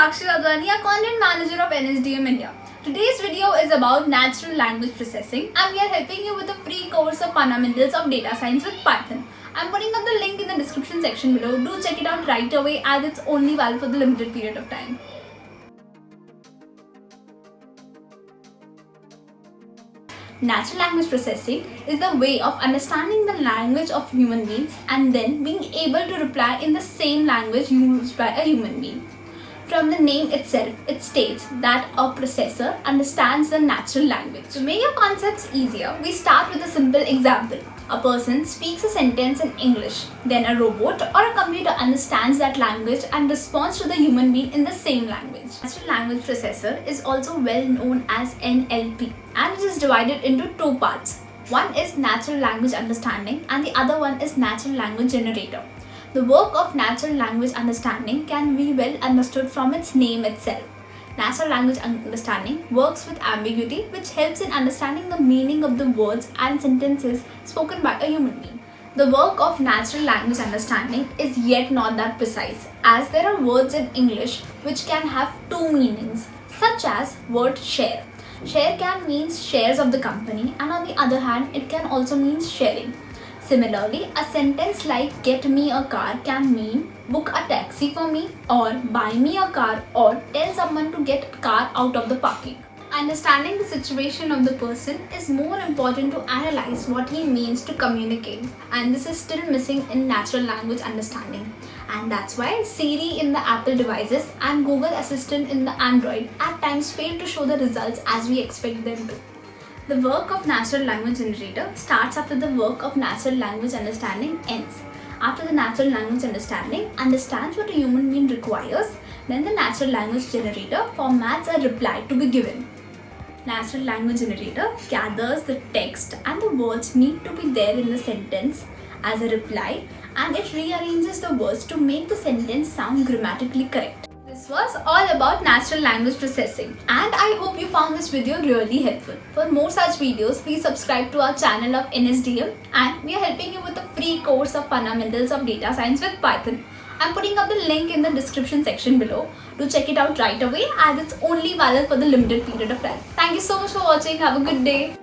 Sakshi, a content manager of NSDM India. Today's video is about natural language processing, and we are helping you with a free course of fundamentals of data science with Python. I'm putting up the link in the description section below. Do check it out right away as it's only valid for the limited period of time. Natural language processing is the way of understanding the language of human beings and then being able to reply in the same language used by a human being. From the name itself, it states that a processor understands the natural language. To make your concepts easier, we start with a simple example. A person speaks a sentence in English, then a robot or a computer understands that language and responds to the human being in the same language. Natural language processor is also well known as NLP, and it is divided into two parts. One is natural language understanding and the other one is natural language generator. The work of natural language understanding can be well understood from its name itself. Natural language understanding works with ambiguity, which helps in understanding the meaning of the words and sentences spoken by a human being. The work of natural language understanding is yet not that precise, as there are words in English which can have two meanings, such as word share. Share can mean shares of the company, and on the other hand, it can also mean sharing. Similarly, a sentence like get me a car can mean book a taxi for me, or buy me a car, or tell someone to get a car out of the parking. Understanding the situation of the person is more important to analyze what he means to communicate, and this is still missing in natural language understanding. And that's why Siri in the Apple devices and Google Assistant in the Android at times fail to show the results as we expect them to. The work of natural language generator starts after the work of natural language understanding ends. After the natural language understanding understands what a human being requires, then the natural language generator formats a reply to be given. Natural language generator gathers the text and the words need to be there in the sentence as a reply, and it rearranges the words to make the sentence sound grammatically correct. This was all about natural language processing, and I hope you found this video really helpful. For more such videos, please subscribe to our channel of NSDM, and we are helping you with a free course of fundamentals of data science with Python. I'm putting up the link in the description section below. Do check it out right away as it's only valid for the limited period of time. Thank you so much for watching. Have a good day.